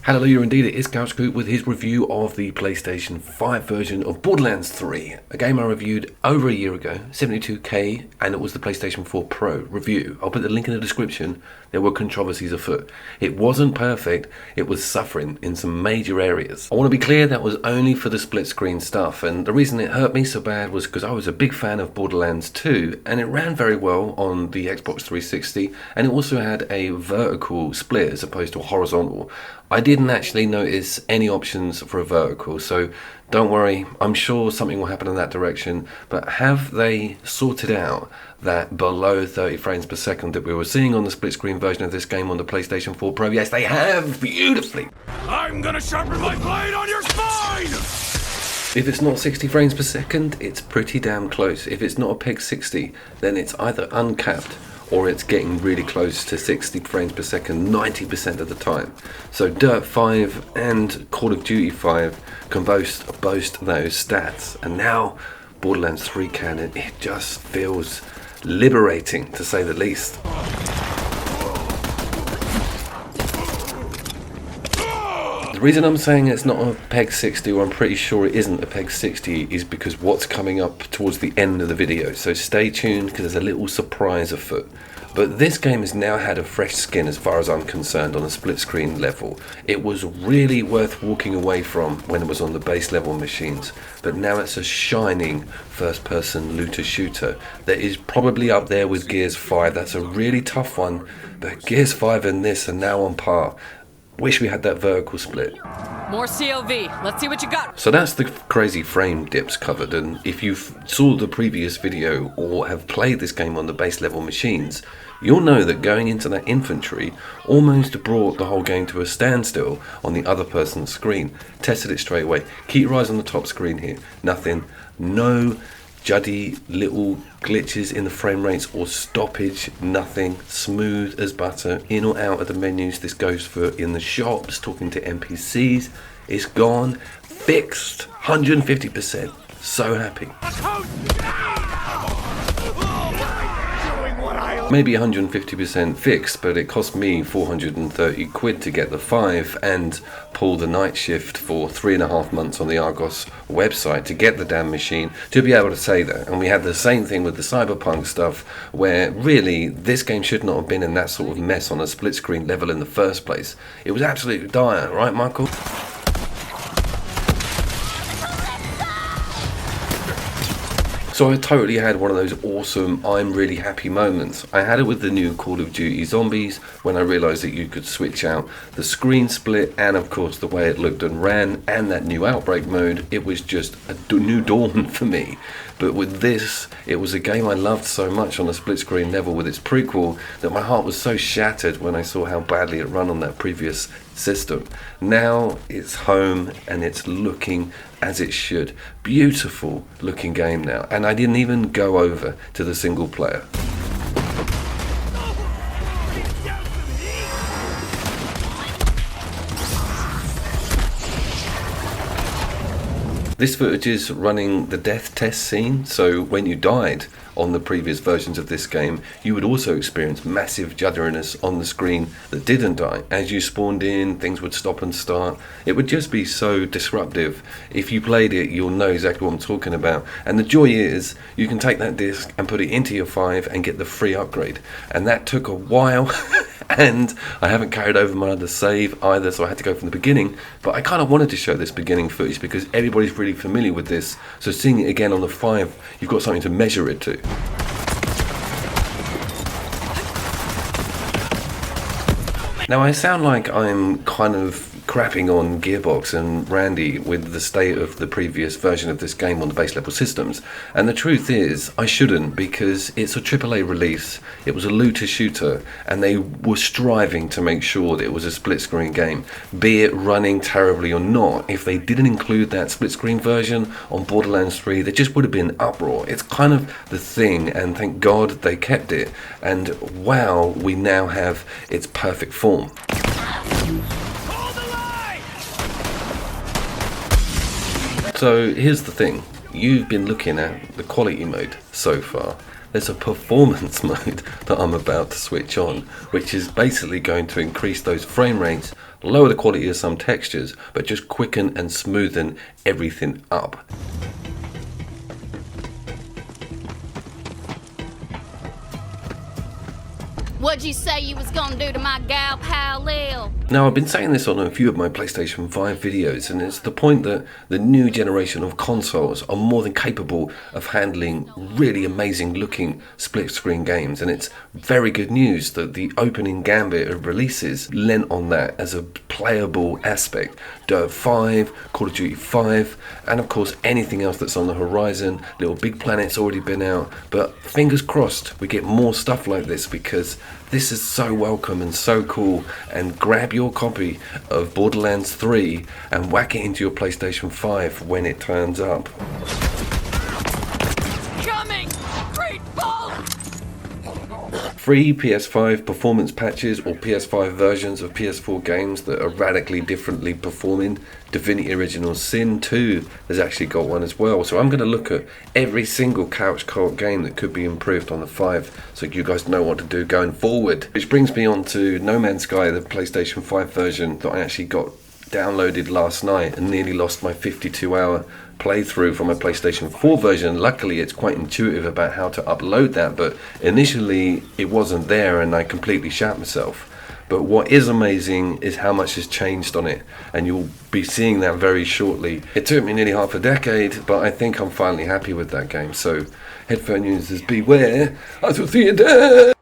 Hallelujah indeed, it is Couch Coop with his review of the PlayStation 5 version of Borderlands 3, a game I reviewed over a year ago, 72k, and it was the PlayStation 4 Pro review. I'll put the link in the description. There were controversies afoot. It wasn't perfect, it was suffering in some major areas. I want to be clear, that was only for the split screen stuff, and the reason it hurt me so bad was because I was a big fan of Borderlands 2, and it ran very well on the Xbox 360, and it also had a vertical split as opposed to a horizontal. I didn't actually notice any options for a vertical, so don't worry, I'm sure something will happen in that direction, but have they sorted out that below 30 frames per second that we were seeing on the split screen version of this game on the PlayStation 4 Pro? Yes, they have, beautifully. I'm gonna sharpen my blade on your spine! If it's not 60 frames per second, it's pretty damn close. If it's not a PEG 60, then it's either uncapped or it's getting really close to 60 frames per second 90% of the time. So Dirt 5 and Call of Duty 5 can boast those stats, and now Borderlands 3 can, and it just feels liberating, to say the least. The reason I'm saying it's not a PEG 60, or I'm pretty sure it isn't a PEG 60, is because what's coming up towards the end of the video. So stay tuned, because there's a little surprise afoot. But this game has now had a fresh skin as far as I'm concerned on a split screen level. It was really worth walking away from when it was on the base level machines, but now it's a shining first person looter shooter that is probably up there with Gears 5. That's a really tough one, but Gears 5 and this are now on par. Wish we had that vertical split. More COV. Let's see what you got. So that's the crazy frame dips covered, and if you saw the previous video or have played this game on the base level machines, you'll know that going into that infantry almost brought the whole game to a standstill on the other person's screen. Tested it straight away. Keep your eyes on the top screen here. Nothing. No juddy little glitches in the frame rates or stoppage, nothing. Smooth as butter, in or out of the menus. This goes for in the shops, talking to NPCs. It's gone, fixed, 150%. So happy. Maybe 150% fixed, but it cost me 430 quid to get the 5 and pull the night shift for 3.5 months on the Argos website to get the damn machine to be able to say that. And we had the same thing with the Cyberpunk stuff, where really this game should not have been in that sort of mess on a split screen level in the first place. It was absolutely dire, right, Michael? So I totally had one of those awesome I'm really happy moments. I had it with the new Call of Duty Zombies when I realised that you could switch out the screen split and of course the way it looked and ran, and that new Outbreak mode. It was just a new dawn for me. But with this, it was a game I loved so much on a split screen level with its prequel that my heart was so shattered when I saw how badly it ran on that previous system. Now it's home and it's looking as it should. Beautiful looking game now, and I didn't even go over to the single player. This footage is running the death test scene, so when you died on the previous versions of this game, you would also experience massive judderiness on the screen that didn't die. As you spawned in, things would stop and start. It would just be so disruptive. If you played it, you'll know exactly what I'm talking about. And the joy is, you can take that disc and put it into your 5 and get the free upgrade. And that took a while. And I haven't carried over my other save either, so I had to go from the beginning. But I kind of wanted to show this beginning footage because everybody's really familiar with this, so seeing it again on the 5, you've got something to measure it to. Now I sound like I'm kind of crapping on Gearbox and Randy with the state of the previous version of this game on the base level systems, and the truth is I shouldn't, because it's a AAA release, it was a looter shooter, and they were striving to make sure that it was a split screen game, be it running terribly or not. If they didn't include that split screen version on Borderlands 3, there just would have been uproar. It's kind of the thing, and thank God they kept it, and wow, we now have its perfect form. So here's the thing, you've been looking at the quality mode so far. There's a performance mode that I'm about to switch on, which is basically going to increase those frame rates lower the quality of some textures, but just quicken and smoothen everything up. What'd you say you was gonna do to my gal pal Lil? Now, I've been saying this on a few of my PlayStation 5 videos, and it's the point that the new generation of consoles are more than capable of handling really amazing looking split screen games, and it's very good news that the opening gambit of releases lent on that as a playable aspect. Dirt 5, Call of Duty 5, and of course anything else that's on the horizon. Little Big Planet's already been out, but fingers crossed we get more stuff like this, because this is so welcome and so cool. And grab your copy of Borderlands 3 and whack it into your PlayStation 5 when it turns up. Coming! Great ball! Free PS5 performance patches or PS5 versions of PS4 games that are radically differently performing. Divinity Original Sin 2 has actually got one as well. So I'm going to look at every single couch co-op game that could be improved on the 5, so you guys know what to do going forward. Which brings me on to No Man's Sky, the PlayStation 5 version that I actually got downloaded last night and nearly lost my 52-hour playthrough from my PlayStation 4 version. Luckily, it's quite intuitive about how to upload that, but initially it wasn't there and I completely shat myself. But what is amazing is how much has changed on it, and you'll be seeing that very shortly. It took me nearly half a decade, but I think I'm finally happy with that game. So headphone users beware, I will see you there.